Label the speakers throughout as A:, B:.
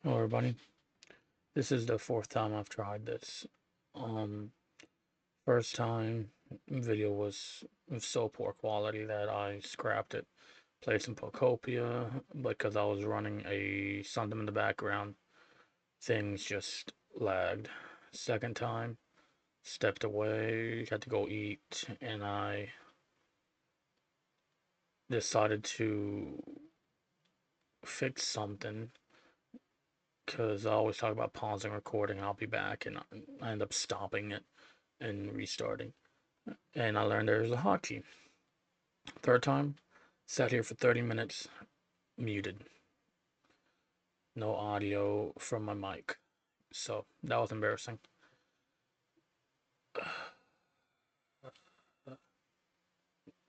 A: Hello everybody. This is the fourth time I've tried this. Um, First time video was of so poor quality that I scrapped it. Played some Pocopia because I was running a something in the background. Things just lagged. Second time, stepped away, had to go eat, and I decided to fix something because I always talk about pausing recording. I'll be back, and I end up stopping it and restarting. And I learned there's a hotkey. Third time, sat here for 30 minutes, muted. No audio from my mic. So that was embarrassing.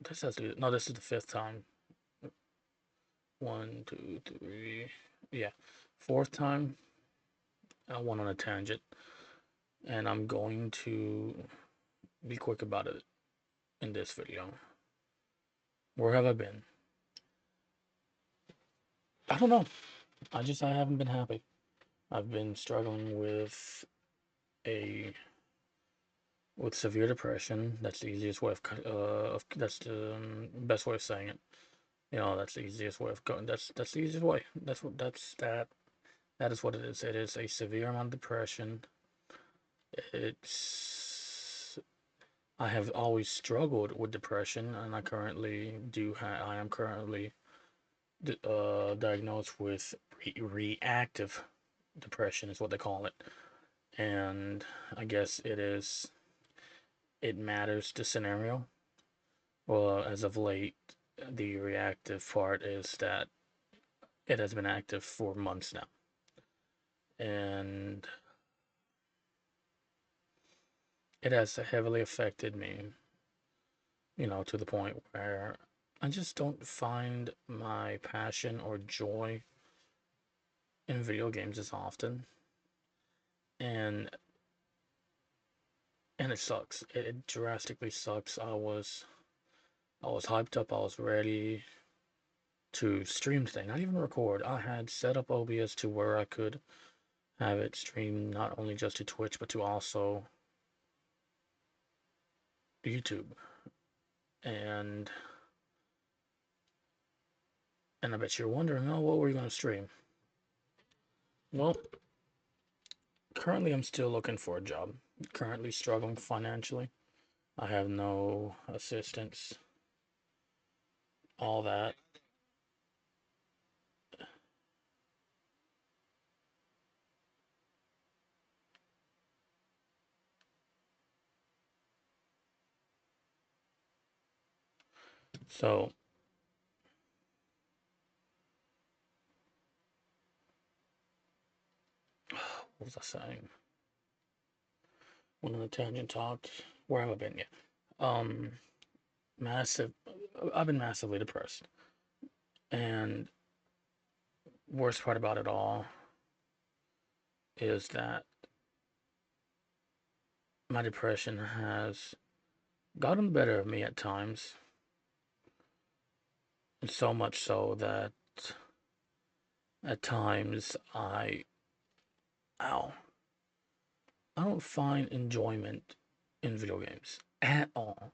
A: This has to be, no, this is the fifth time. One, two, three. Yeah. Fourth time, I went on a tangent. And I'm going to be quick about it in this video. Where have I been? I don't know. I haven't been happy. I've been struggling a with severe depression. That's the easiest way that's the best way of saying it. That's the easiest way of going. That's the easiest way. That is what it is. It is a severe amount of depression. It's I have always struggled with depression, and I am currently diagnosed with reactive depression, is what they call it. And I guess it matters the scenario. Well, as of late, the reactive part is that it has been active for months now. And it has heavily affected me, to the point where I just don't find my passion or joy in video games as often. And and it sucks. It drastically sucks. I was hyped up. I was ready to stream today, not even record. I had set up OBS to where I could have it stream not only just to Twitch but to also YouTube. And and I bet you're wondering, oh, what were you going to stream? Well, currently I'm still looking for a job. Currently struggling financially. I have no assistance, all that. So, what was I saying? Went on a tangent talked. Where have I been? Yeah. Um, massive. I've been massively depressed. And worst part about it all is that my depression has gotten the better of me at times. And so much so that at times ow, I don't find enjoyment in video games at all.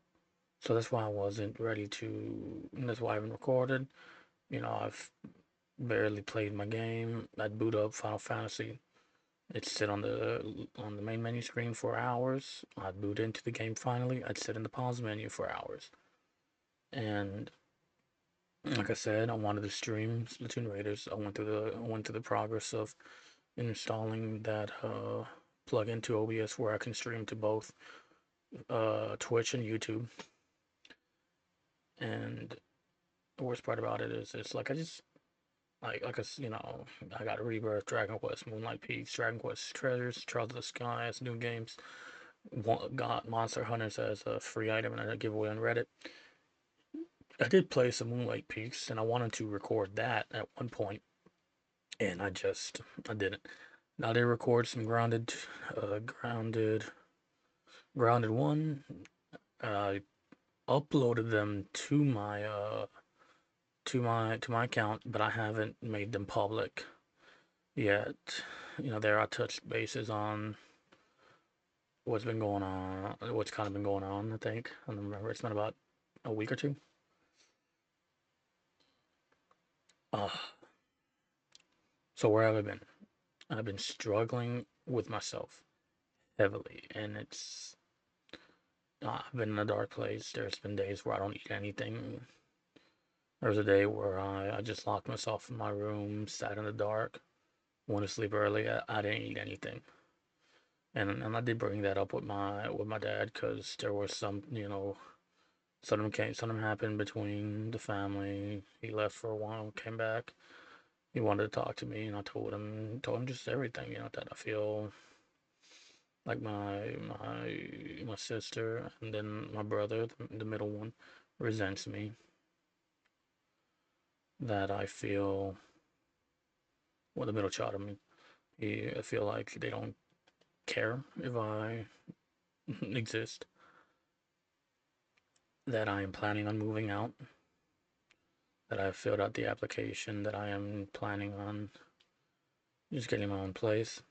A: So that's why I wasn't ready to, and that's why I haven't recorded. I've barely played my game. I'd boot up Final Fantasy. It'd sit on the main menu screen for hours. I'd boot into the game finally. I'd sit in the pause menu for hours. And like I said, I wanted to stream Splatoon Raiders. I went through the progress of installing that plug-in to OBS where I can stream to both Twitch and YouTube. And the worst part about it is it's like I just I got Rebirth, Dragon Quest, Moonlight Peaks, Dragon Quest Treasures, Trials of the Sky as new games. Got Monster Hunters as a free item and a giveaway on Reddit. I did play some Moonlight Peaks and I wanted to record that at one point, and I didn't. Now they record some grounded one. I uploaded them to my account, but I haven't made them public. Yet, there I touched bases on what's been going on, what's kind of been going on, I think. I don't remember, it's been about a week or two. Uh, so where have I been? I've been struggling with myself heavily, and I've been in a dark place. There's been days where I don't eat anything. There was a day where I just locked myself in my room, sat in the dark, went to sleep early. I didn't eat anything. And I did bring that up with my dad because there was something happened between the family. He left for a while, came back. He wanted to talk to me, and I told him just everything, that I feel like my sister and then my brother, the middle one, resents me. That I feel, well, the middle child, I mean, I feel like they don't care if I exist. That I am planning on moving out. That I have filled out the application. That I am planning on just getting my own place.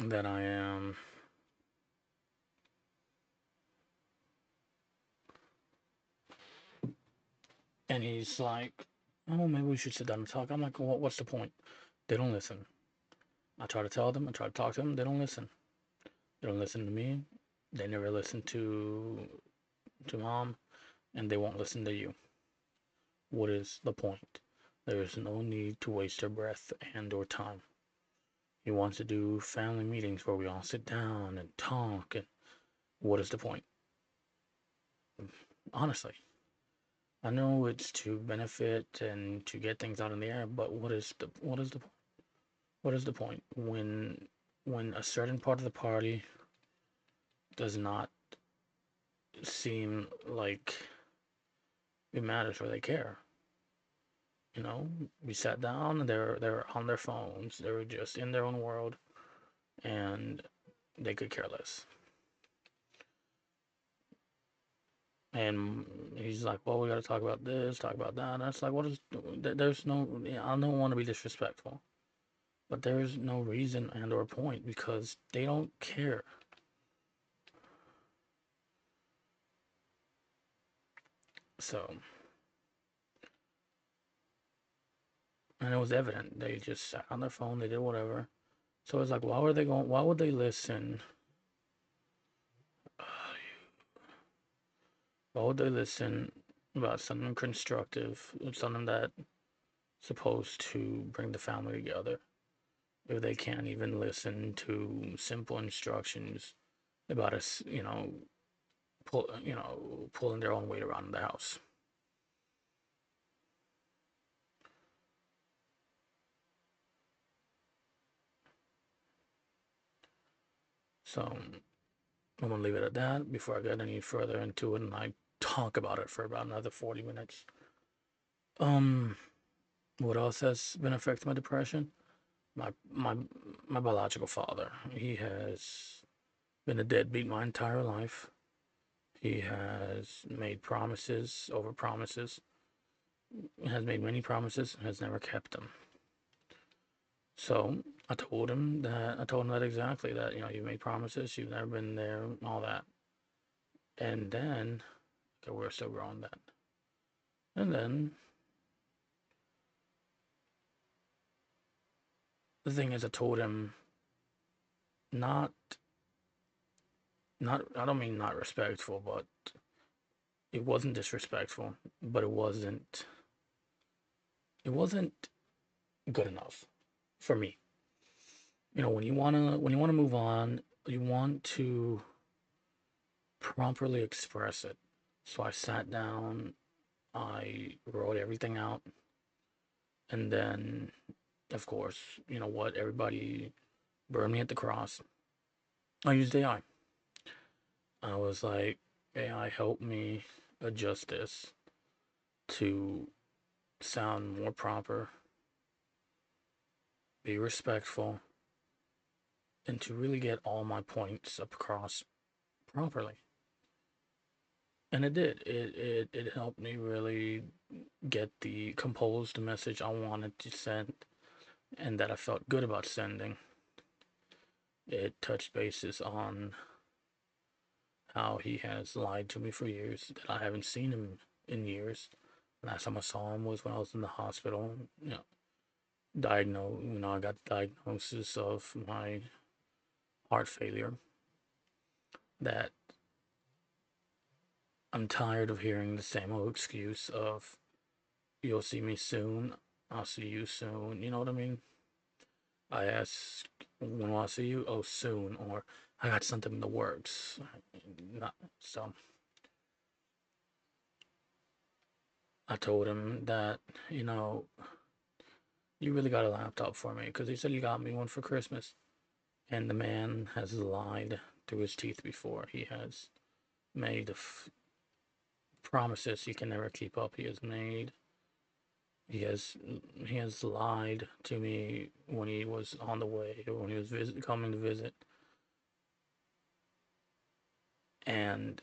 A: That I am. And he's like, oh, maybe we should sit down and talk. I'm like, well, what's the point? They don't listen. I try to tell them, I try to talk to them, they don't listen. They don't listen to me. They never listen to mom, and they won't listen to you. What is the point? There is no need to waste your breath and or time. He wants to do family meetings where we all sit down and talk, and what is the point? Honestly, I know it's to benefit and to get things out in the air, but what is the point when a certain part of the party does not seem like it matters or they care? We sat down and they're on their phones. They were just in their own world, and they could care less. And he's like, "Well, we got to talk about this, talk about that." And it's like, what is? There's no. I don't want to be disrespectful, but there is no reason and or point because they don't care. So, and it was evident. They just sat on their phone. They did whatever. So it's like, why were they going? Why would they listen? Why would they listen about something constructive, something that's supposed to bring the family together, if they can't even listen to simple instructions about us, pulling their own weight around the house? So I'm gonna leave it at that before I get any further into it and I talk about it for about another 40 minutes. Um, what else has been affecting my depression? My my my biological father. He has been a deadbeat my entire life. He has made promises over promises, has made many promises, has never kept them. So I told him that exactly that, you've made promises, you've never been there, all that. And then, okay, we're still growing then. And then the thing is, I told him not, I don't mean not respectful, but it wasn't disrespectful, but it wasn't good enough for me. When you wanna move on, you want to properly express it. So I sat down, I wrote everything out, and then, of course, you know what? Everybody burned me at the cross. I used AI. I was like, AI, help me adjust this to sound more proper, be respectful, and to really get all my points across properly. And it did. It helped me really get the composed message I wanted to send and that I felt good about sending. It touched bases on how he has lied to me for years, that I haven't seen him in years. Last time I saw him was when I was in the hospital, I got the diagnosis of my heart failure. That I'm tired of hearing the same old excuse of, you'll see me soon, I'll see you soon. You know what I mean? I ask, when will I see you? Oh, soon. Or I got something in the works. Not so. I told him that, you know, you really got a laptop for me because he said you got me one for Christmas. And the man has lied through his teeth before. He has made promises he can never keep up. He has he has lied to me when he was on the way, or when he was coming to visit. And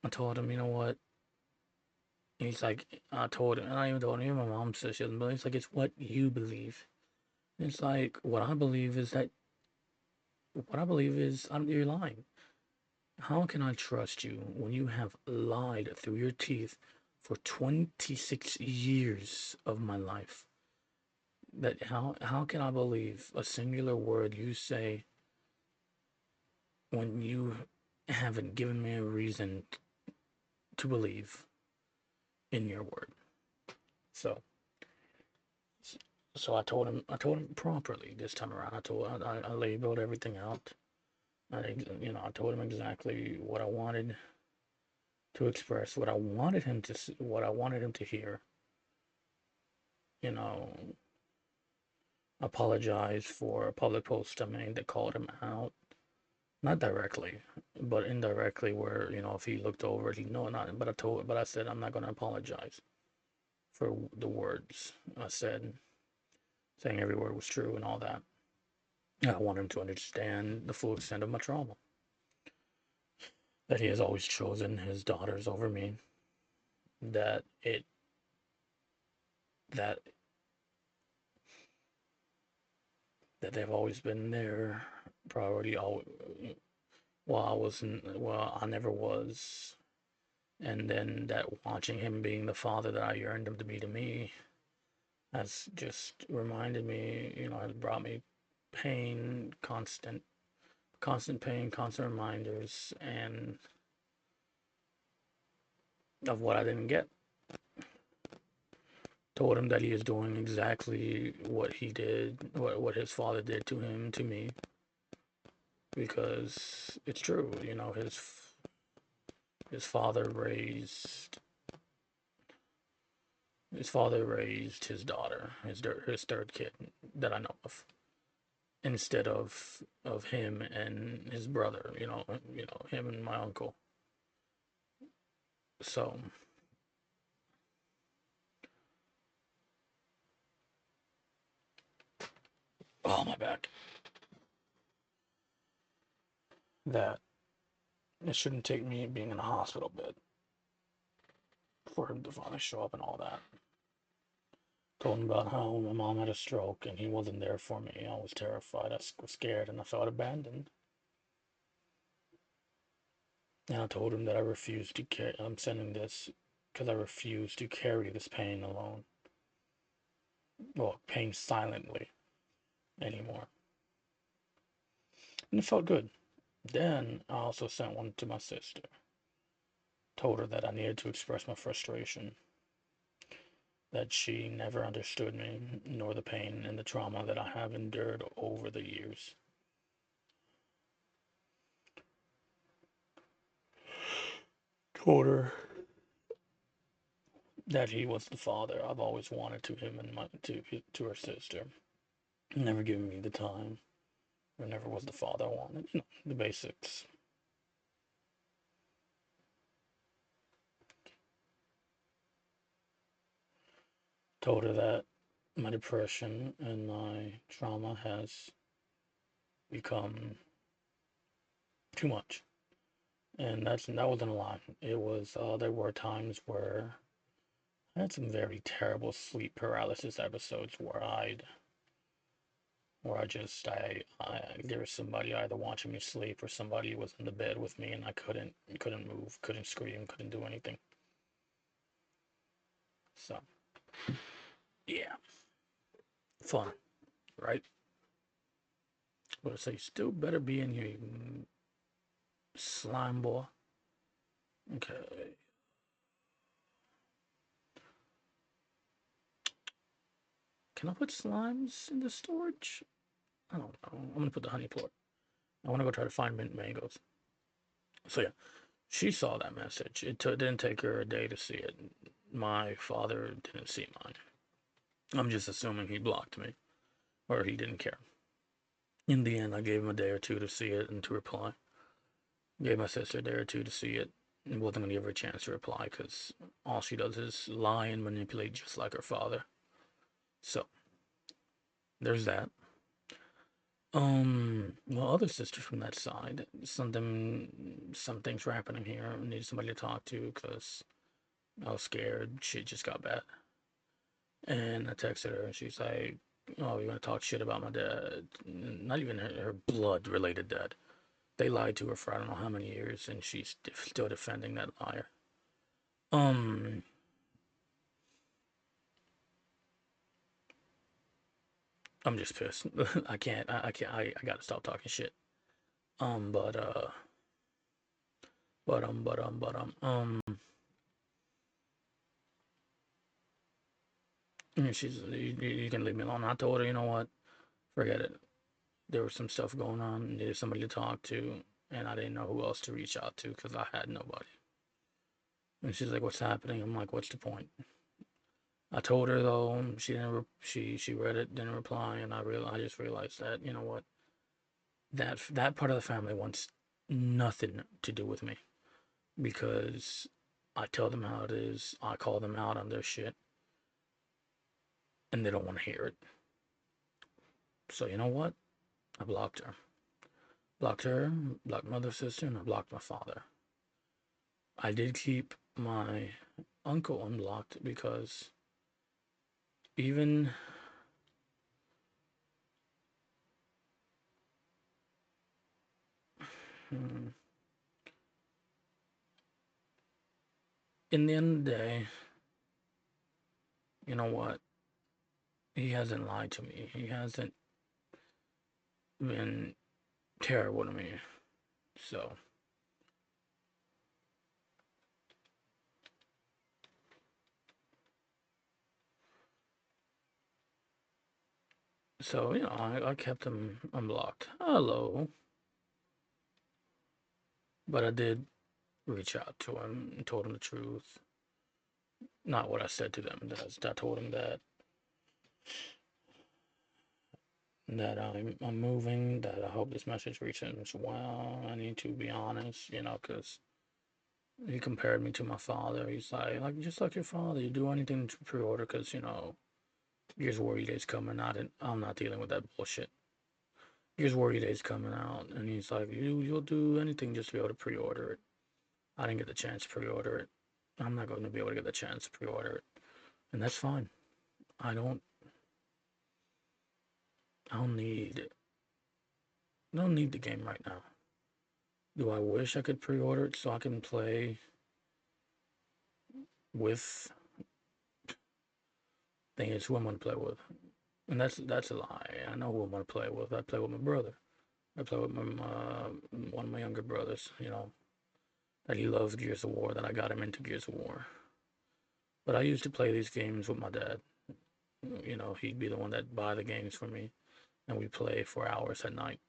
A: I told him, you know what? And he's like, I told him, and I even told him, my mom says she doesn't believe. It's like, it's what you believe. And it's like, what I believe is you're lying. How can I trust you when you have lied through your teeth for 26 years of my life? That how can I believe a singular word you say when you haven't given me a reason to believe in your word? So I told him properly this time around. I labeled everything out. I told him exactly what I wanted to express, what I wanted him to hear. You know, apologize for a public post I made that called him out, not directly, but indirectly, where if he looked over it, he know not. But I said I'm not going to apologize for the words I said, saying every word was true and all that. I want him to understand the full extent of my trauma. That he has always chosen his daughters over me. That it that that they've always been their priority. All while I wasn't, well, I never was. And then that watching him being the father that I yearned him to be to me has just reminded me, has brought me pain, constant pain, constant reminders, and of what I didn't get. Told him that he is doing exactly what he did, what his father did to him, to me, because it's true. His father raised his father raised his daughter, his third kid that I know of, instead of him and his brother. Him and my uncle. So, oh, my back. That it shouldn't take me being in a hospital bed for him to finally show up and all that. Told him about how my mom had a stroke and he wasn't there for me. I was terrified. I was scared and I felt abandoned. And I told him that I refused to carry. I'm sending this because I refuse to carry this pain alone. Well, pain silently anymore. And it felt good. Then I also sent one to my sister. Told her that I needed to express my frustration, that she never understood me, nor the pain and the trauma that I have endured over the years. Told her that he was the father I've always wanted to him and to her sister. Never given me the time, or never was the father I wanted. The basics. Told her that my depression and my trauma has become too much. And that wasn't a lie. It was there were times where I had some very terrible sleep paralysis episodes where there was somebody either watching me sleep or somebody was in the bed with me and I couldn't move, couldn't scream, couldn't do anything. So yeah, fun, right? But I say still better be in here, you slime boy. Okay. Can I put slimes in the storage? I don't know. I'm gonna put the honey plort. I want to go try to find mint mangoes. So yeah, she saw that message. Didn't take her a day to see it. My father didn't see mine. I'm just assuming he blocked me or he didn't care. In the end, I gave him a day or two to see it and to reply. Gave my sister a day or two to see it and wasn't going to give her a chance to reply because all she does is lie and manipulate just like her father. So, there's that. Well, other sisters from that side, some things were happening here. I needed somebody to talk to because I was scared. Shit just got bad. And I texted her and she's like, "Oh, you're gonna talk shit about my dad?" Not even her blood related dad. They lied to her for I don't know how many years, and she's still defending that liar. Um, I'm just pissed. I can't. I can't. I gotta stop talking shit. Um, but uh, you can leave me alone. I told her, you know what? Forget it. There was some stuff going on. Needed somebody to talk to, and I didn't know who else to reach out to because I had nobody. And she's like, "What's happening?" I'm like, "What's the point?" I told her though. She didn't. She read it, didn't reply, and I just realized that you know what, that part of the family wants nothing to do with me because I tell them how it is. I call them out on their shit, and they don't want to hear it. So you know what? I blocked her. Blocked her. Blocked my other sister, and I blocked my father. I did keep my uncle unblocked because even hmm, in the end of the day, you know what? He hasn't lied to me. He hasn't been terrible to me. So, I kept him unblocked. Hello, but I did reach out to him and told him the truth. Not what I said to them. I told him that I'm moving. That I hope this message reaches him as well. I need to be honest, because he compared me to my father. He's like just like your father. You do anything to pre-order because Gears War Days coming out, and I'm not dealing with that bullshit. Gears War Days coming out, and he's like, you'll do anything just to be able to pre-order it. I didn't get the chance to pre-order it. I'm not going to be able to get the chance to pre-order it, and that's fine. I don't, I don't need, I don't need the game right now. Do I wish I could pre-order it so I can play with things who I'm going to play with? And that's a lie. I know who I'm going to play with. I play with my brother. I play with one of my younger brothers. That he loves Gears of War. That I got him into Gears of War. But I used to play these games with my dad. He'd be the one that buy the games for me, and we play for hours at night.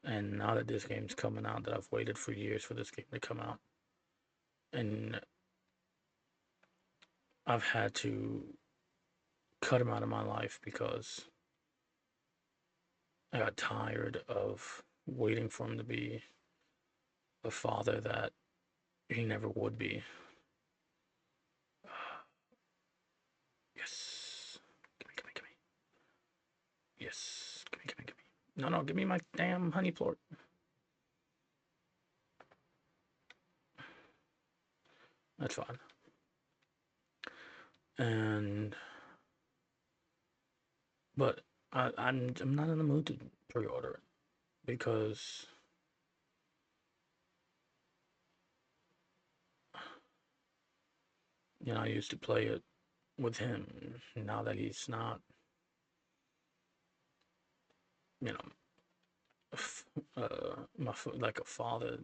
A: And now that this game's coming out, that I've waited for years for this game to come out, and I've had to cut him out of my life because I got tired of waiting for him to be a father that he never would be. Yes. Yes. Give me, give me, give me. No, no, give me my damn honey plort. That's fine. And but I'm not in the mood to pre-order it because I used to play it with him. Now that he's not, you know, like a father.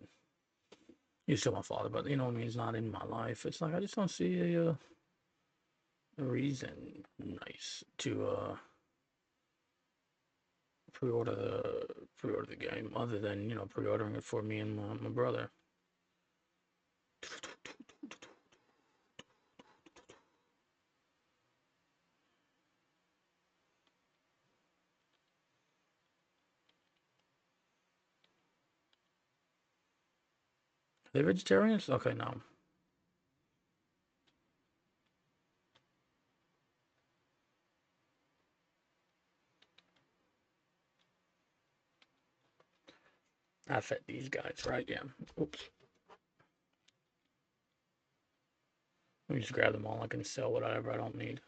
A: He's still my father, but I mean, he's not in my life. It's like I just don't see a reason nice to pre-order the game other than pre-ordering it for me and my brother. Are they vegetarians? Okay, no. I fed these guys, right? Yeah. Oops. Let me just grab them all. I can sell whatever I don't need.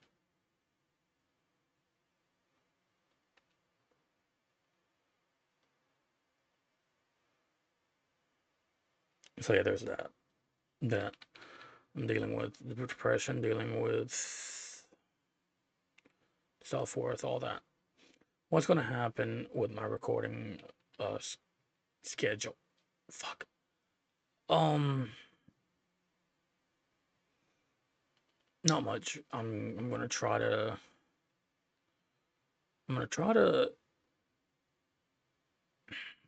A: So yeah, there's that. That I'm dealing with the depression, dealing with self-worth, all that. What's going to happen with my recording uh schedule? Fuck. Um, Not much. I'm gonna try to. I'm gonna try to.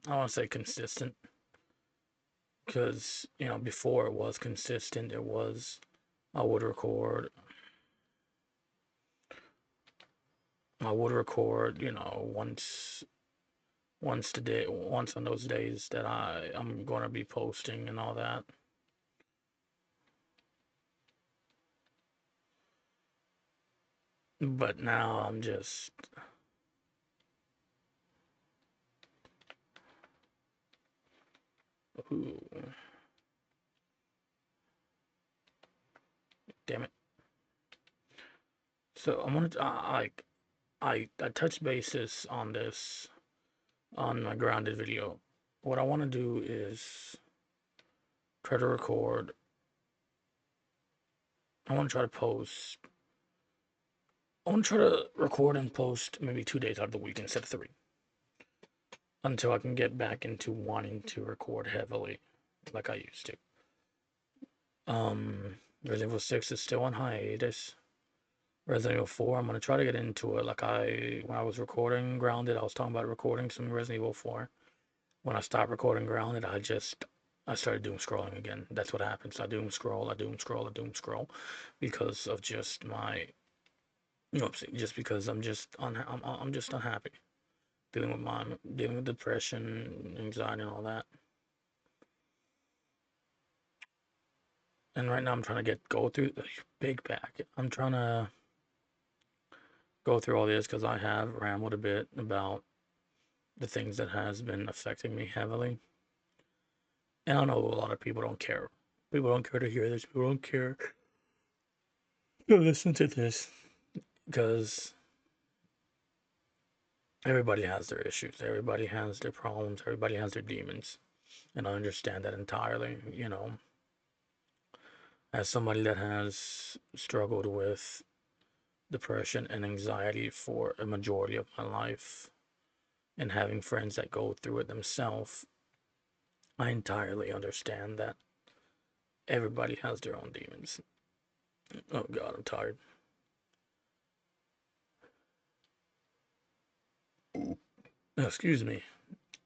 A: I want to say consistent because before it was consistent. It was I would record. I would record. Once on those days that I'm gonna be posting and all that. But now I'm just. Ooh, damn it. So I'm gonna. I touched bases on this on my grounded video. What I want to do is try to record. I want to try to post. I want to try to record and post maybe 2 days out of the week instead of three until I can get back into wanting to record heavily like I used to. Resident Evil 6 is still on hiatus. Resident Evil 4, I'm gonna try to get into it. When I was recording Grounded, I was talking about recording some Resident Evil 4. When I stopped recording Grounded, I started doom scrolling again. That's what happens. I doom scroll, I doom scroll, I doom scroll, because of just my, just because I'm just unhappy, dealing with depression, anxiety, and all that. And right now, I'm trying to go through the big pack. I'm trying to go through all this because I have rambled a bit about the things that has been affecting me heavily. And I know a lot of people don't care. People don't care to hear this. People don't care to listen to this because everybody has their issues. Everybody has their problems. Everybody has their demons. And I understand that entirely. As somebody that has struggled with depression and anxiety for a majority of my life and having friends that go through it themselves, I entirely understand that everybody has their own demons. Oh God, I'm tired. Excuse me.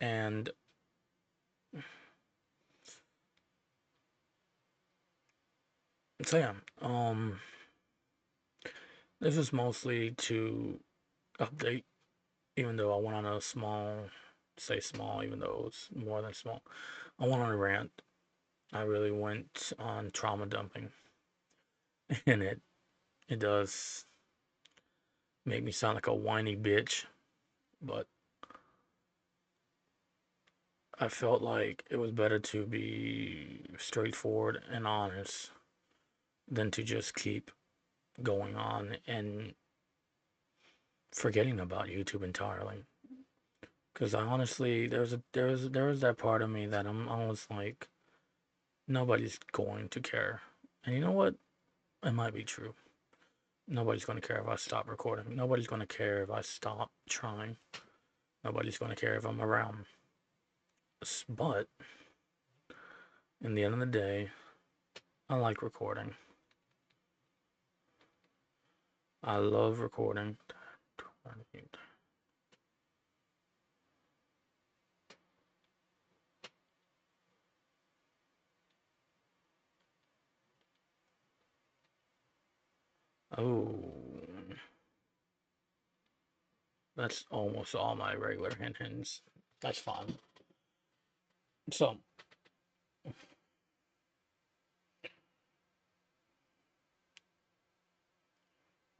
A: And so yeah, this is mostly to update, even though I went on a say small, even though it's more than small. I went on a rant. I really went on trauma dumping, and it does make me sound like a whiny bitch. but I felt like it was better to be straightforward and honest than to just keep going on and forgetting about YouTube entirely. Because I honestly, there's that part of me that I was like, nobody's going to care. And you know what? It might be true. Nobody's going to care if I stop recording. Nobody's going to care if I stop trying. Nobody's going to care if I'm around. But in the end of the day, I like recording. I love recording. Oh, that's almost all my regular hints. That's fine. So,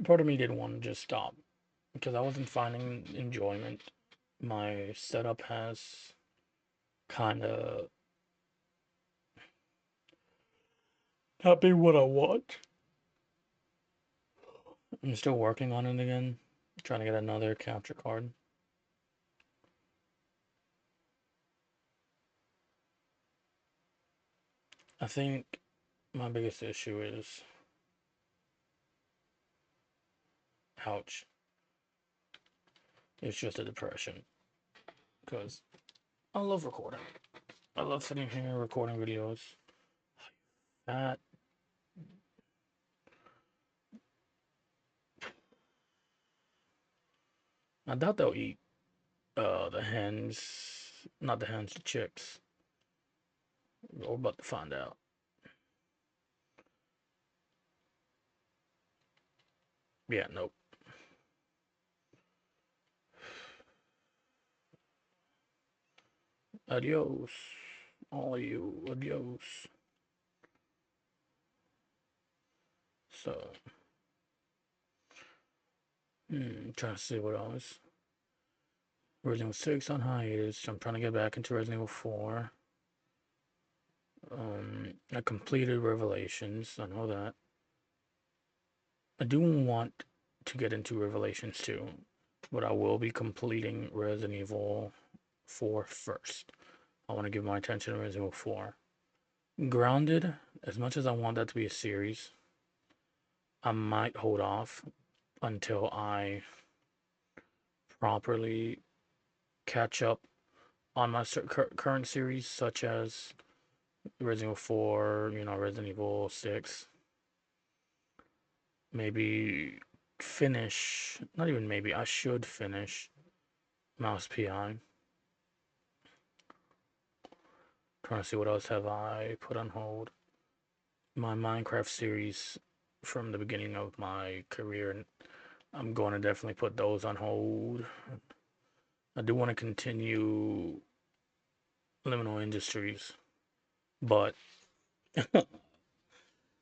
A: part of me did want to just stop because I wasn't finding enjoyment. My setup has kind of not been what I want. I'm still working on it again, trying to get another capture card. I think my biggest issue is, ouch, it's just a depression because I love recording. I love sitting here recording videos. That I doubt they'll eat the hens, not the hens, the chicks. We're about to find out. Yeah, nope. Adios, all of you. Adios. So, trying to see what else. Resident Evil 6 on hiatus. I'm trying to get back into Resident Evil 4. I completed Revelations. I know that. I do want to get into Revelations 2, but I will be completing Resident Evil 4 first. I want to give my attention to Resident Evil 4. Grounded, as much as I want that to be a series, I might hold off until I properly catch up on my current series, such as Resident Evil 4, Resident Evil 6. Maybe finish, not even maybe, I should finish Mouse PI. Trying to see what else have I put on hold. My Minecraft series from the beginning of my career, and I'm going to definitely put those on hold. I do want to continue Liminal Industries, but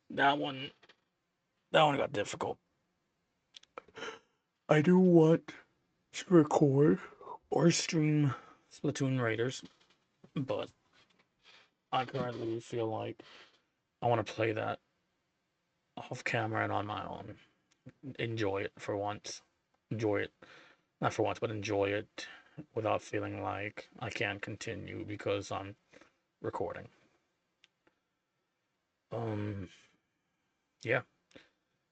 A: that one that one got difficult. I do want to record or stream Splatoon Raiders, but I currently feel like I want to play that off camera and on my own. Enjoy it for once. Enjoy it. Not for once, but enjoy it without feeling like I can't continue because I'm recording. Um, yeah,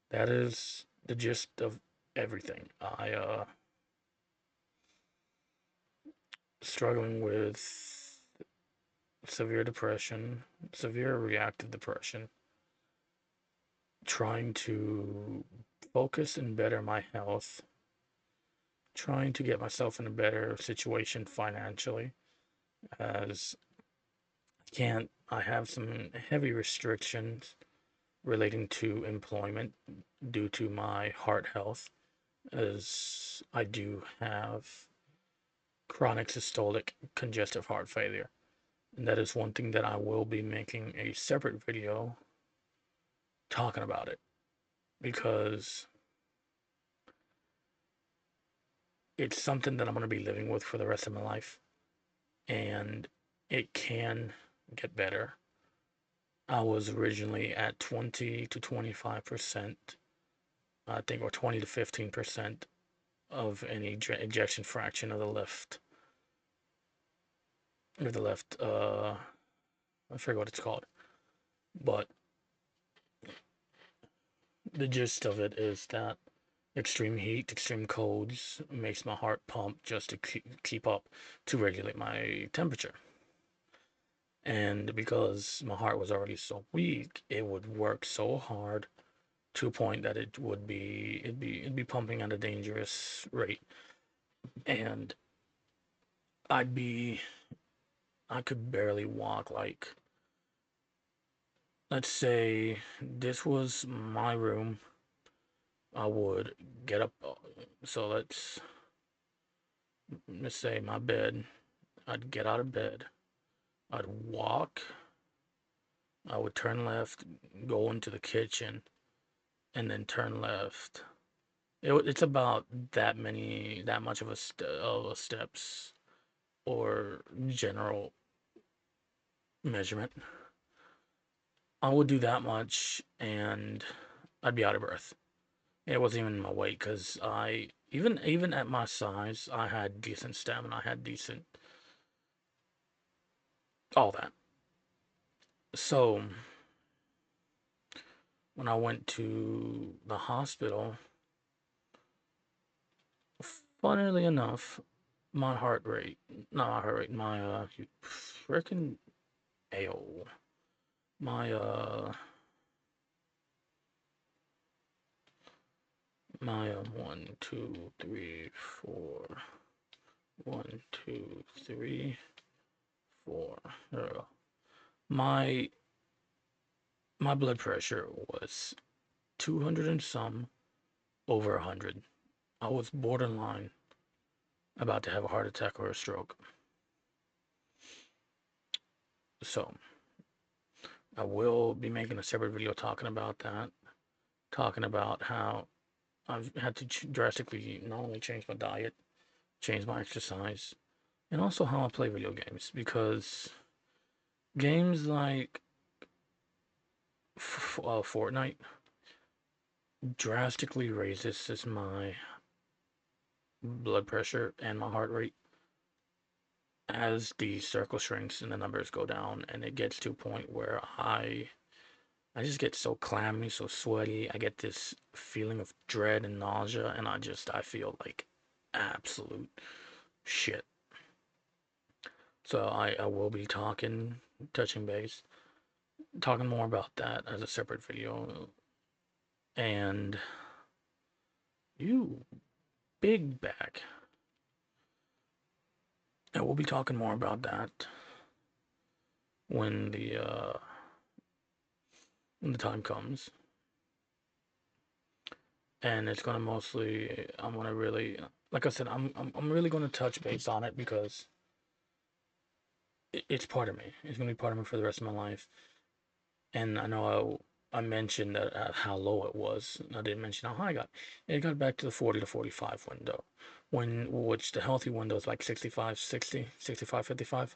A: that is the gist of everything. I struggling with severe depression, severe reactive depression, trying to focus and better my health, trying to get myself in a better situation financially, as I have some heavy restrictions relating to employment due to my heart health, as I do have chronic systolic congestive heart failure. And that is one thing that I will be making a separate video talking about it, because it's something that I'm going to be living with for the rest of my life, and it can get better. I was originally at 20 to 25%, I think, or 20 to 15% of any ejection fraction of the left, I forget what it's called, but the gist of it is that extreme heat, extreme colds makes my heart pump just to keep up to regulate my temperature. And because my heart was already so weak, it would work so hard to a point that it'd be pumping at a dangerous rate. And I'd be I could barely walk. Like, let's say this was my room. I would get up. So let's say my bed. I'd get out of bed. I'd walk. I would turn left, go into the kitchen, and then turn left. It's about that much of a steps or general measurement. I would do that much, and I'd be out of breath. It wasn't even my weight, because I even at my size, I had decent stamina. I had decent all that. So when I went to the hospital, funnily enough, my heart rate, not my heart rate, my freaking AO, my my 1, 2, 3, 4, 1, 2, 3, 4. There we go. My my blood pressure was 200 and some over 100. I was borderline about to have a heart attack or a stroke. So I will be making a separate video talking about that, talking about how I've had to drastically not only change my diet, change my exercise, and also how I play video games, because games like Fortnite drastically raises my blood pressure and my heart rate as the circle shrinks and the numbers go down, and it gets to a point where I just get so clammy, so sweaty. I get this feeling of dread and nausea, and I feel like absolute shit. So I will be touching base, talking more about that as a separate video. And you, big back. I will be talking more about that when the time comes. And it's gonna mostly I'm gonna really, like I said, I'm really gonna touch base on it, because it's part of me. It's gonna be part of me for the rest of my life. And I know I mentioned that how low it was. I didn't mention how high I got. It got back to the 40 to 45 window, which the healthy window is like 65, 60, 65, 55.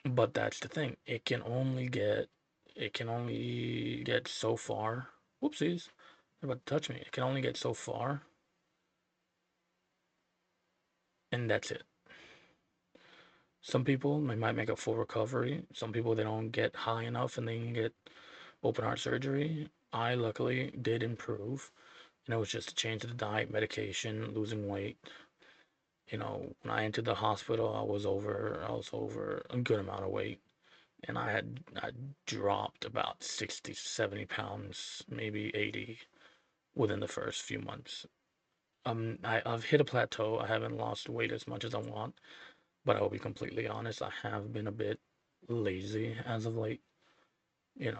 A: But that's the thing. It can only get so far. Whoopsies. They're about to touch me. It can only get so far, and that's it. Some people, they might make a full recovery. Some people, they don't get high enough and they can get open heart surgery. I luckily did improve, and it was just a change of the diet, medication, losing weight. When I entered the hospital, I was over a good amount of weight, and I dropped about 60, 70 pounds, maybe 80 within the first few months. I've hit a plateau. I haven't lost weight as much as I want, but I will be completely honest, I have been a bit lazy as of late,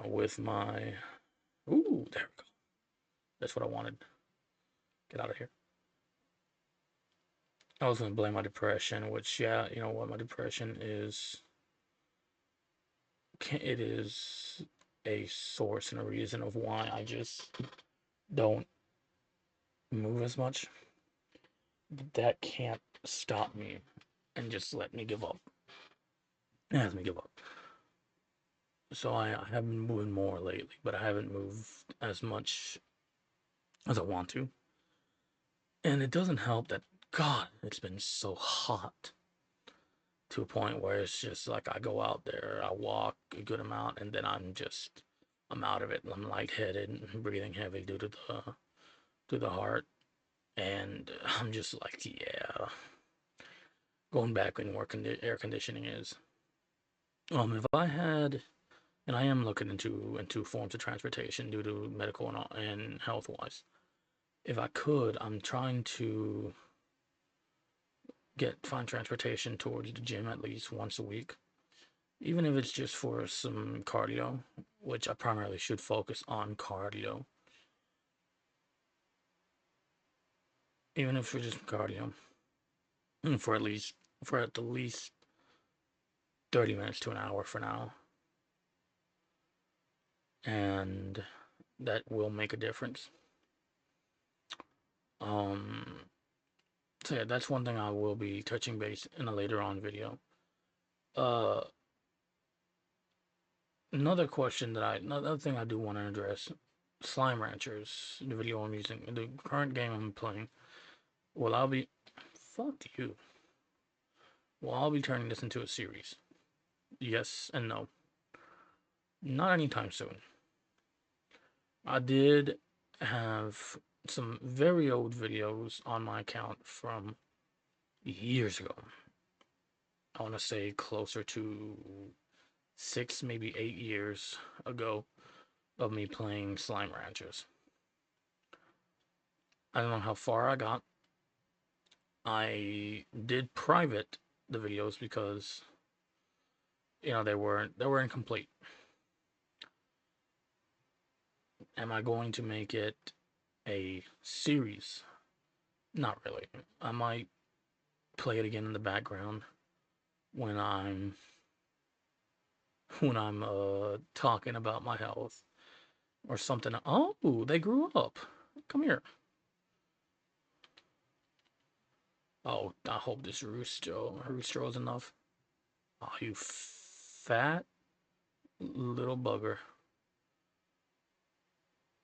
A: with my. Ooh, there we go. That's what I wanted. Get out of here. I was going to blame my depression, which, yeah, you know what? My depression it is a source and a reason of why I just don't move as much. that can't stop me and just let me give up. It has me give up. So I have been moving more lately, but I haven't moved as much as I want to. And it doesn't help that, God, it's been so hot to a point where it's just like I go out there, I walk a good amount, and then I'm out of it. I'm lightheaded and breathing heavy due to the heart, and I'm just like, yeah, going back in where air conditioning is. If I had, and I am looking into forms of transportation due to medical and health wise. If I could, I'm trying to find transportation towards the gym at least once a week, even if it's just for some cardio, which I primarily should focus on cardio, even if it's just cardio, for at the least 30 minutes to an hour for now, and that will make a difference. Um, so yeah, that's one thing I will be touching base in a later on video. Uh, another thing I do want to address, Slime Ranchers, the video I'm using, the current game I'm playing. Well, fuck you. Well, I'll be turning this into a series. Yes and no. Not anytime soon. I did have some very old videos on my account from years ago. I want to say closer to 6, maybe 8 years ago of me playing Slime Ranchers. I don't know how far I got. I did private the videos because they were incomplete. Am I going to make it a series? Not really. I might play it again in the background when I'm talking about my health or something. Oh, they grew up. Come here. Oh, I hope this rooster is enough. Oh, you fat little bugger.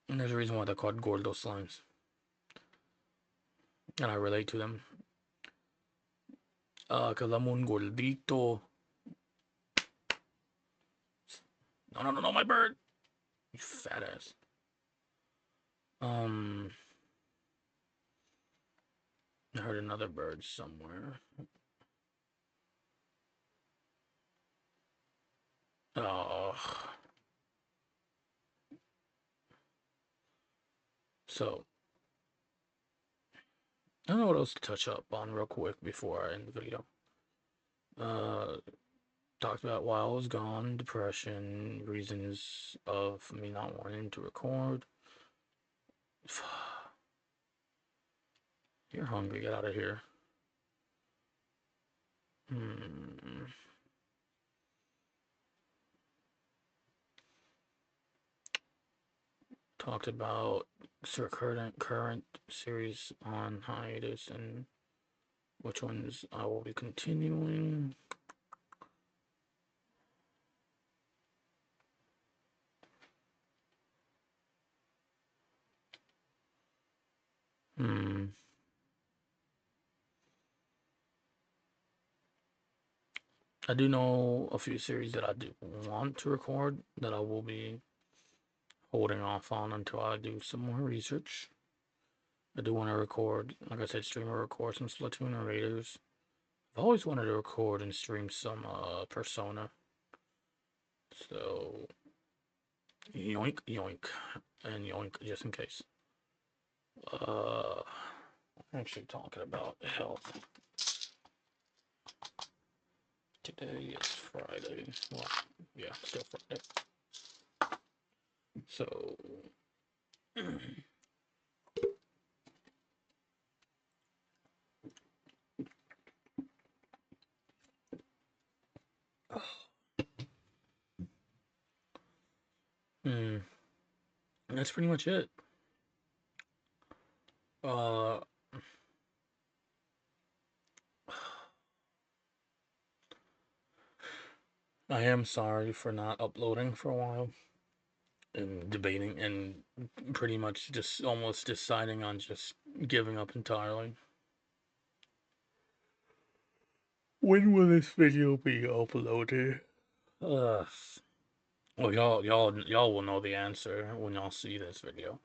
A: And there's a reason why they're called Gordo slimes. And I relate to them. Cause I'm un gordito. No, no, no, no, my bird. You fat ass. Um, I heard another bird somewhere. Oh. So, I don't know what else to touch up on real quick before I end the video. Uh, Talked about why I was gone, depression, reasons of me not wanting to record. You're hungry, get out of here. Hmm. Talked about current series on hiatus and which ones I will be continuing. Hmm. I do know a few series that I do want to record that I will be holding off on until I do some more research. I do want to record, like I said, stream or record some Splatoon or Raiders. I've always wanted to record and stream some Persona. So yoink yoink and yoink just in case. Uh Actually talking about health. Today is Friday. Well, yeah, still Friday. So mm, that's pretty much it. Uh I am sorry for not uploading for a while and debating and pretty much just almost deciding on just giving up entirely. When will this video be uploaded? Ugh. Well, y'all will know the answer when y'all see this video.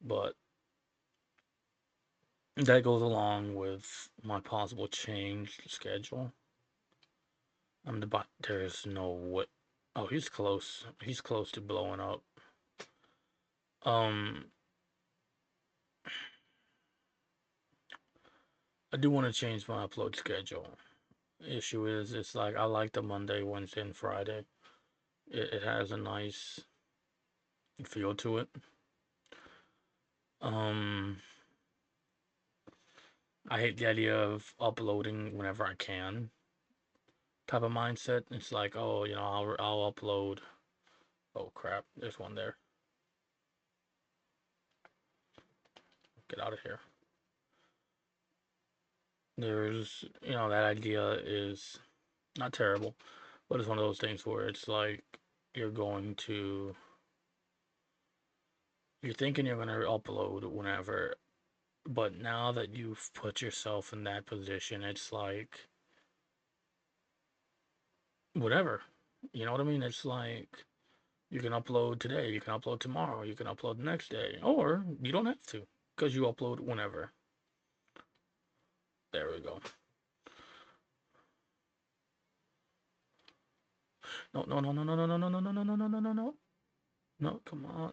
A: But that goes along with my possible change schedule. There's no what. Oh, he's close. He's close to blowing up. Um, I do want to change my upload schedule. Issue is, it's like I like the Monday, Wednesday, and Friday. It has a nice feel to it. Um, I hate the idea of uploading whenever I can. Type of mindset. It's like, oh, I'll upload. Oh crap, there's one there. Get out of here. That idea is not terrible, but it's one of those things where it's like you're going to, you're thinking you're going to upload whenever, but now that you've put yourself in that position, it's like, whatever. You know what I mean? It's like you can upload today, you can upload tomorrow, you can upload the next day, or you don't have to because you upload whenever. There we go. No, no, no, no, no, no, no, no, no, no, no, no, no, no, no, no. No, come on.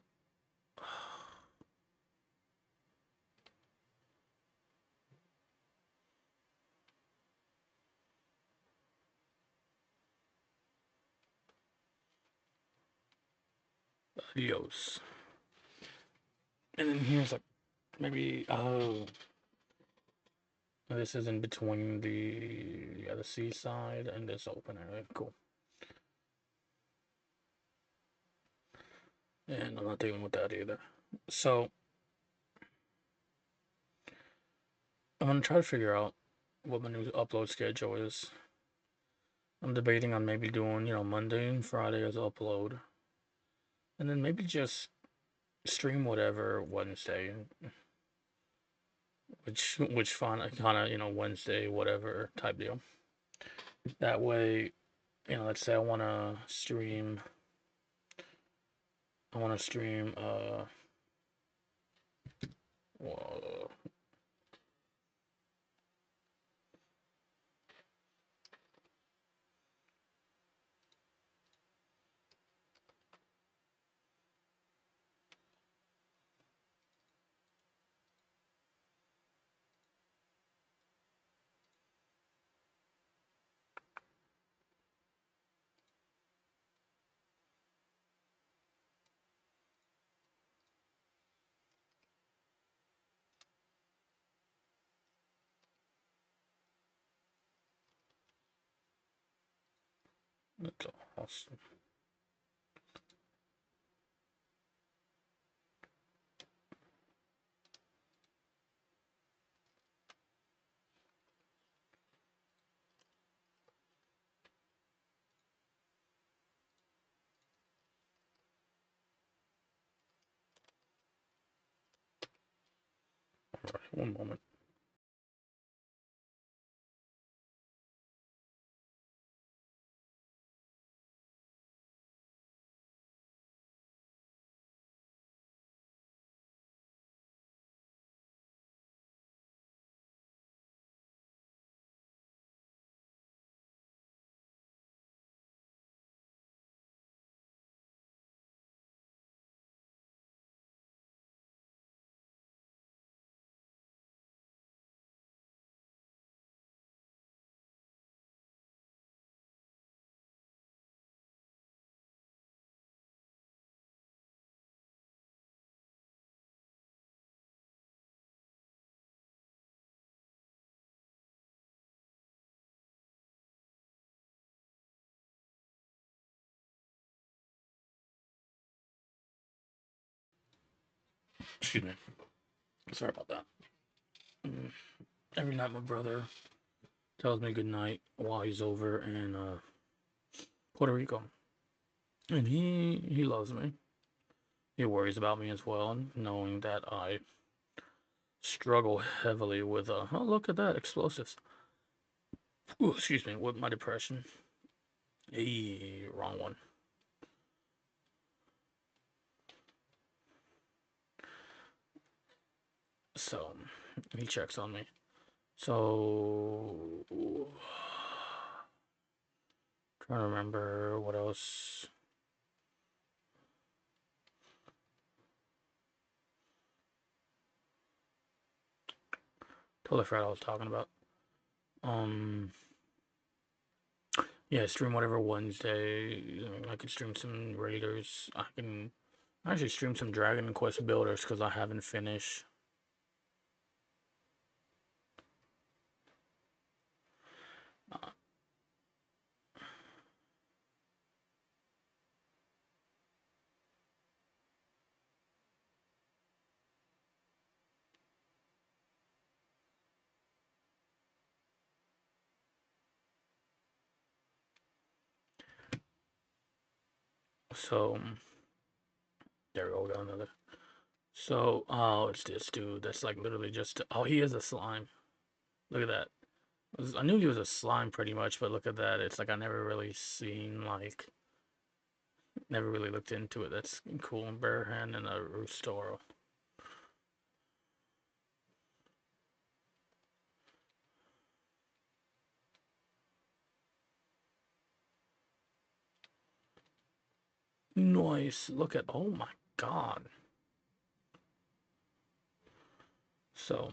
A: Adios. And then here's like maybe this is in between the seaside and this open area. Cool. And I'm not dealing with that either. So I'm gonna try to figure out what my new upload schedule is. I'm debating on maybe doing, Monday and Friday as upload. And then maybe just stream whatever Wednesday. Which kinda, Wednesday, whatever type deal. That way, let's say I wanna stream well, that's awesome. All right, one moment. Excuse me. Sorry about that. Mm, Every night my brother tells me good night while he's over in Puerto Rico, and he loves me. He worries about me as well, knowing that I struggle heavily with oh, look at that, explosives. Ooh, excuse me, with my depression. Wrong one. So he checks on me. So trying to remember what else. Totally forgot what I was talking about. Um, yeah, stream whatever Wednesday. I could stream some Raiders. I can actually stream some Dragon Quest builders because I haven't finished. Uh, so there we go. We got another. So oh, it's this dude. That's like literally just. Oh, he is a slime. Look at that. I knew he was a slime pretty much, but look at that. It's like I never really seen like never really looked into it. That's cool. Bare hand and a rooster. Nice. Look at, oh my god. So,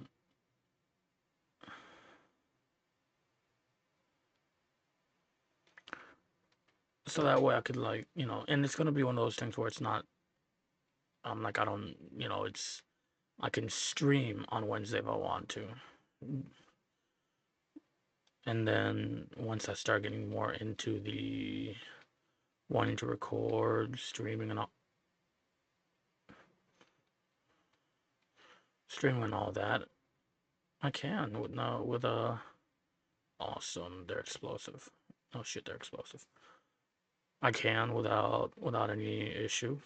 A: so that way I could like, and it's gonna be one of those things where it's not, like I don't, it's I can stream on Wednesday if I want to, and then once I start getting more into the wanting to record, streaming and all that, I can with no with a awesome. They're explosive. Oh shit, they're explosive. I can without any issue.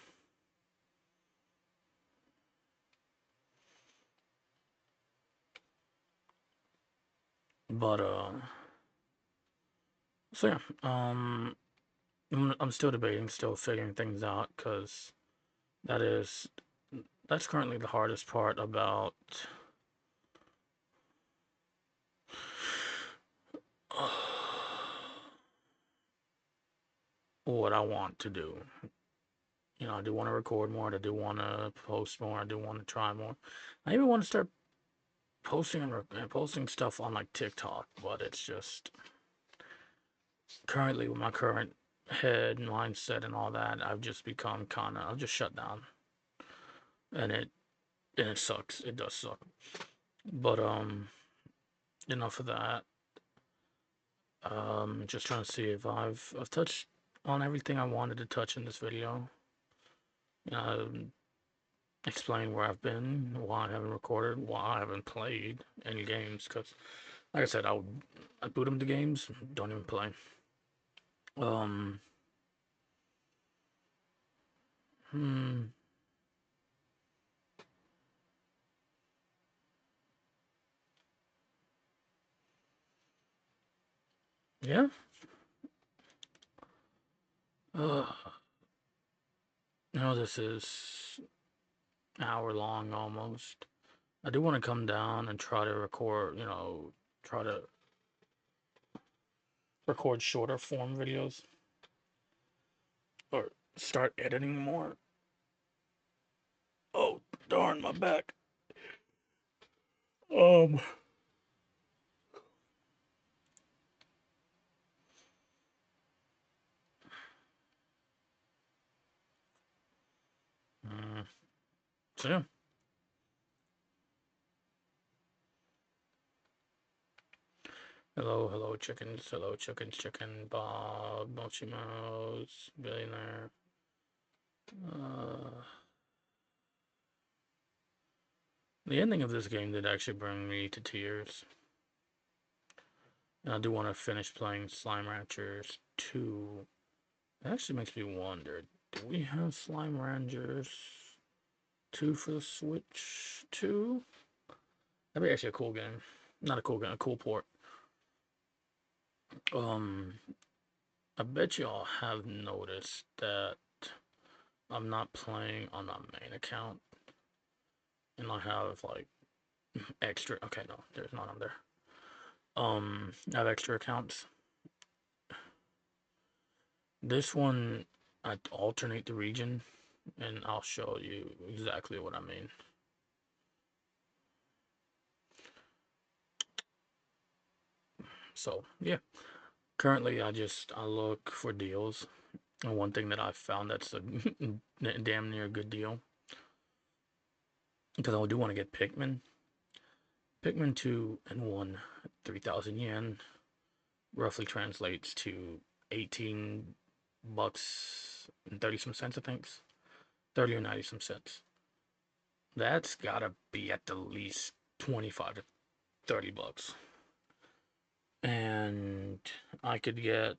A: But so yeah, I'm still debating, still figuring things out because that is that's currently the hardest part about what I want to do. I do want to record more. I do want to post more. I do want to try more. I even want to start posting and posting stuff on like TikTok, but it's just currently with my current head and mindset and all that, I've just become I've just shut down, and it sucks. It does suck. But enough of that. Just trying to see if I've touched on everything I wanted to touch in this video. Explain where I've been, why I haven't recorded, why I haven't played any games. Because, like I said, I boot them to games, don't even play. Um, hmm, yeah. Uh, this is an hour long almost. I do want to come down and try to record, try to record shorter form videos or start editing more. Oh, darn, my back. Um, so yeah. Hello, hello, chickens. Hello, chickens, chicken. Bob, Mochi Mouse, Billionaire. Uh, the ending of this game did actually bring me to tears. And I do want to finish playing Slime Ranchers 2 It actually makes me wonder, do we have Slime Rangers 2 for the Switch 2? That'd be actually a cool game. Not a cool game, a cool port. Um, I bet y'all have noticed that I'm not playing on my main account, and I have like extra. Okay, no, there's none on there. I have extra accounts. This one, I alternate the region, and I'll show you exactly what I mean. So yeah, currently I look for deals, and one thing that I found that's a damn near good deal, because I do want to get Pikmin 2 and 1, 3,000 yen, roughly translates to 18 bucks and 30 some cents, I think. 30 or 90 some cents. That's gotta be at the least 25 to 30 bucks. And I could get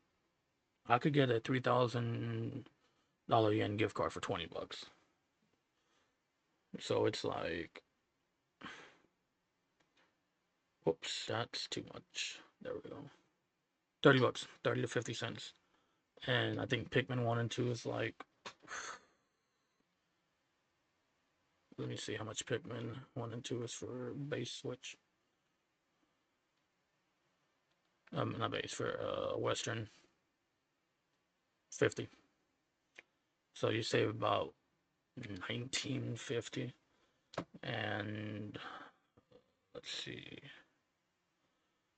A: I could get a $3,000 yen gift card for 20 bucks. So it's like, whoops, that's too much. There we go. 30 bucks, 30 to 50 cents. And I think Pikmin 1 and 2 is like, let me see how much Pikmin 1 and 2 is for base Switch. Not base, for Western, 50. So you save about 1950. And let's see.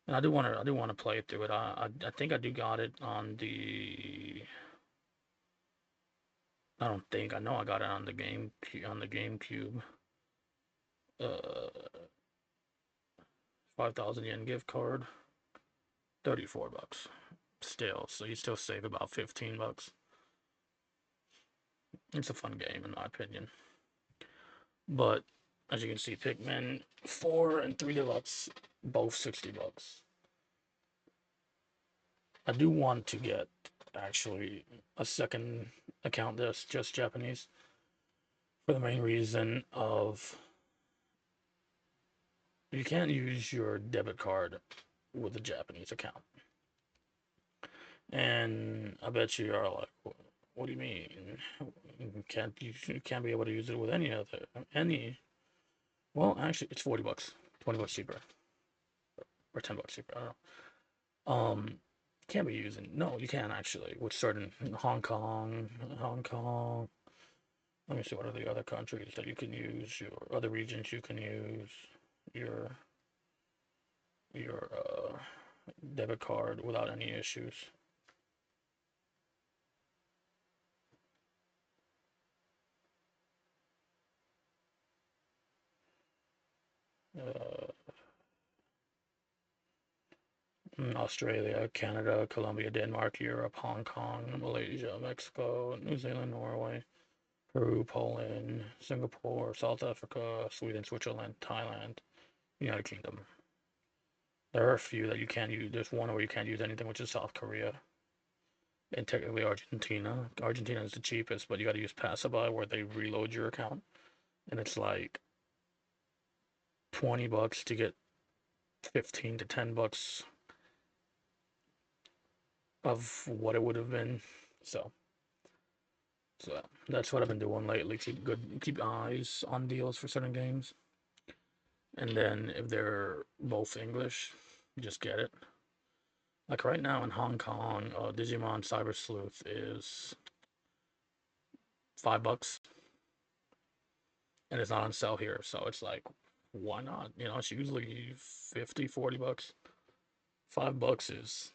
A: And I do want to play through it. I think I do got it on the. I don't think I know I got it on the GameCube. 5,000 yen gift card, 34 bucks. Still, so you still save about 15 bucks. It's a fun game in my opinion. But as you can see, Pikmin 4 and 3 Deluxe, both 60 bucks. I do want to get actually a second account that's just Japanese, for the main reason of you can't use your debit card with a Japanese account. And I bet you are like, what do you mean? You can't be able to use it with any? Well, actually, it's 40 bucks, 20 bucks cheaper, or 10 bucks cheaper. I don't know. Can't be using. No, you can actually with certain Hong Kong. Let me see what are the other countries that you can use. Your other regions you can use your your debit card without any issues. Uh, Australia, Canada, Colombia, Denmark, Europe, Hong Kong, Malaysia, Mexico, New Zealand, Norway, Peru, Poland, Singapore, South Africa, Sweden, Switzerland, Thailand, United Kingdom. There are a few that you can't use. There's one where you can't use anything, which is South Korea, and technically Argentina. Argentina is the cheapest, but you got to use Passaby where they reload your account, and it's like 20 bucks to get 15 to 10 bucks of what it would have been. So, so that's what I've been doing lately. Keep eyes on deals for certain games, and then if they're both English, just get it. Like right now in Hong Kong, Digimon Cyber Sleuth is $5, and it's not on sale here. So it's like, why not? You know, it's usually 50, 40 bucks. $5 is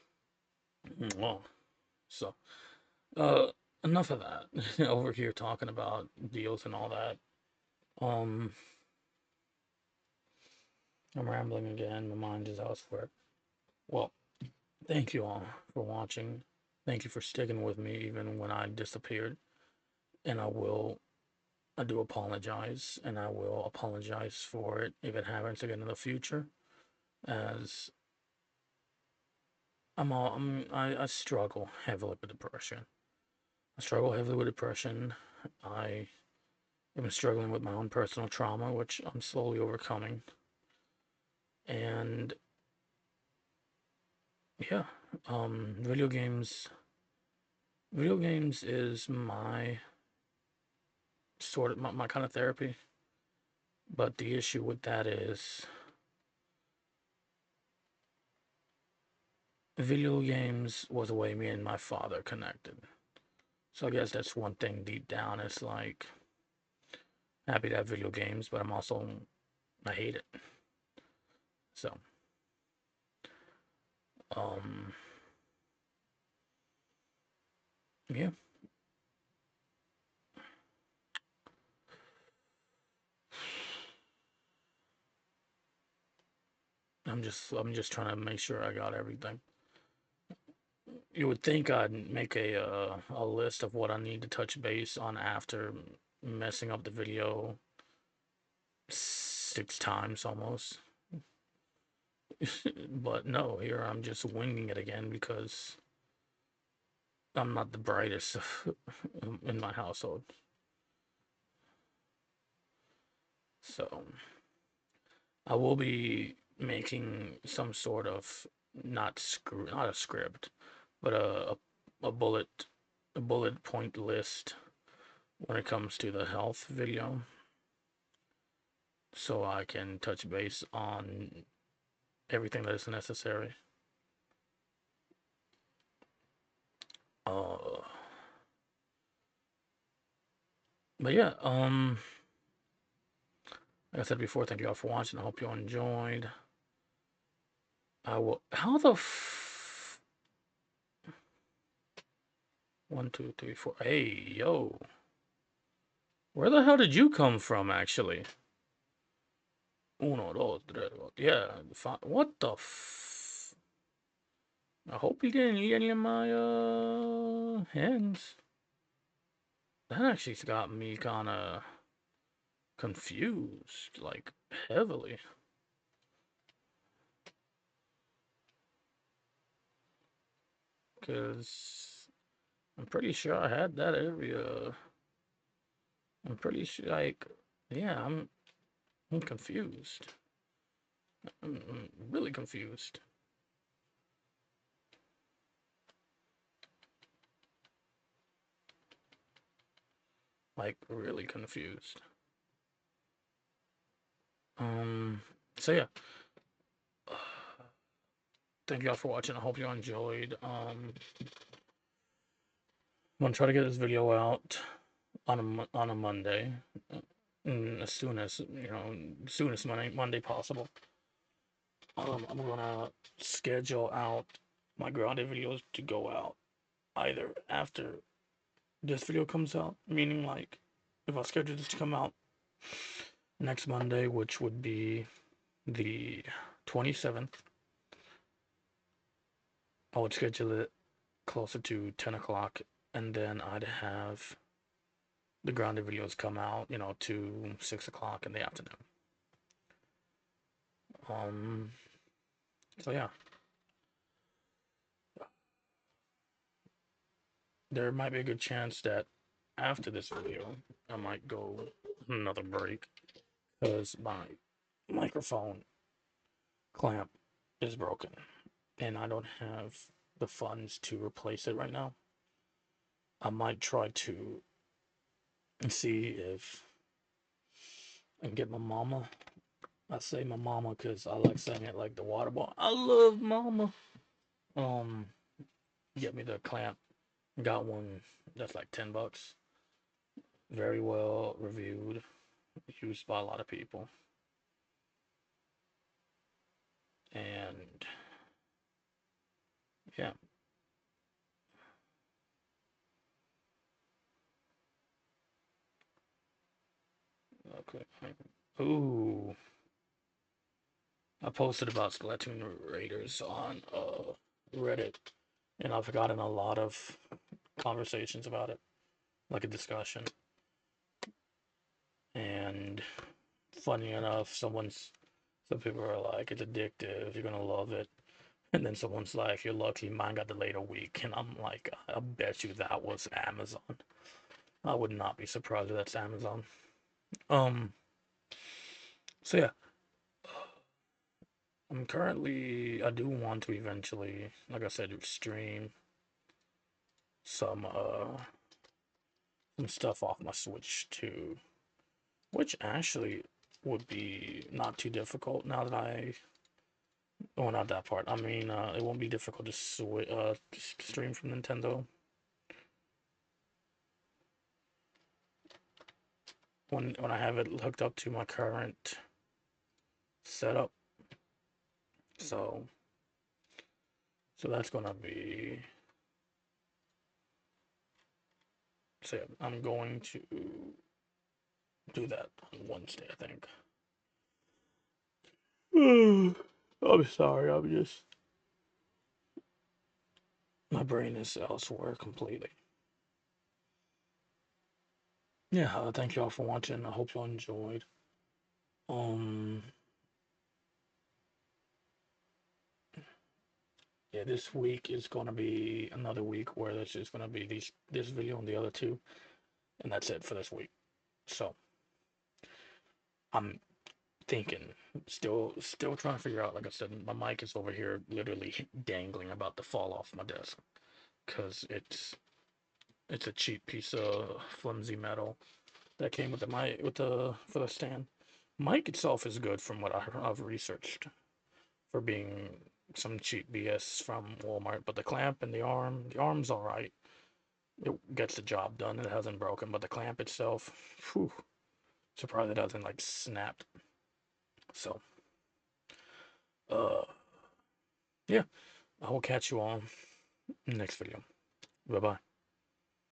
A: well. So, uh, enough of that. Over here talking about deals and all that. Um, I'm rambling again. My mind is elsewhere. Well, thank you all for watching. Thank you for sticking with me even when I disappeared. And I do apologize, and I will apologize for it if it happens again in the future. As I struggle heavily with depression, I struggle heavily with depression. I am struggling with my own personal trauma, which I'm slowly overcoming. And yeah, video games. Video games is my sort of my kind of therapy. But the issue with that is video games was the way me and my father connected. So I guess that's one thing deep down. It's like happy to have video games, but I hate it. So um yeah, I'm just trying to make sure I got everything. You would think I'd make a list of what I need to touch base on after messing up the video 6 times almost. But no, here I'm just winging it again because I'm not the brightest in my household. So I will be making some sort of not a script, but a bullet point list when it comes to the health video, so I can touch base on everything that is necessary. Uh, but yeah, like I said before, thank you all for watching. I hope you all enjoyed. I will. How the 1, 2, 3, 4. Hey, yo, where the hell did you come from? Actually, uno, dos, tres. Yeah, what the I hope you didn't eat any of my hens. That actually got me kind of confused, like heavily, because I'm pretty sure I had that area. I'm pretty sure, like, yeah, I'm confused. I'm really confused. Like, really confused. Um, so yeah, thank y'all for watching. I hope you enjoyed. I'm gonna try to get this video out on a Monday, as soon as soonest Monday possible. I'm gonna schedule out my grounded videos to go out either after this video comes out, meaning like if I schedule this to come out next Monday, which would be the 27th, I would schedule it closer to 10 o'clock, and then I'd have the grounded videos come out, to 6 o'clock in the afternoon. Um, so yeah, there might be a good chance that after this video, I might go another break because my microphone clamp is broken and I don't have the funds to replace it right now. I might try to see if I can get my mama. I say my mama because I like saying it like the water boy. I love mama. Um, get me the clamp. Got one that's like $10. Very well reviewed, used by a lot of people. And yeah, okay. Ooh, I posted about Splatoon Raiders on Reddit, and I've gotten a lot of conversations about it, like a discussion. And funny enough, some people are like, "It's addictive. You're gonna love it." And then someone's like, "You're lucky, mine got delayed a week," and I'm like, "I bet you that was Amazon." I would not be surprised if that's Amazon. Um, so yeah, I do want to eventually, like I said, stream some some stuff off my Switch too, which actually would be not too difficult now that oh, not that part. I mean, it won't be difficult to stream from Nintendo when I have it hooked up to my current setup. So so that's gonna be so yeah, I'm going to do that on Wednesday, I think. I'm sorry, I'm just my brain is elsewhere completely. Yeah, thank you all for watching. I hope you all enjoyed. Um, yeah, this week is gonna be another week where there's just gonna be this video and the other two, and that's it for this week. So I'm thinking, still trying to figure out. Like I said, my mic is over here, literally dangling, about to fall off my desk, because it's a cheap piece of flimsy metal that came with the mic with the for the stand. Mic itself is good from what I've researched for being some cheap BS from Walmart, but the clamp and the arm's all right. It gets the job done. It hasn't broken, but the clamp itself, whew, surprised it hasn't like snapped. So, uh, yeah, I will catch you all in the next video. Bye bye.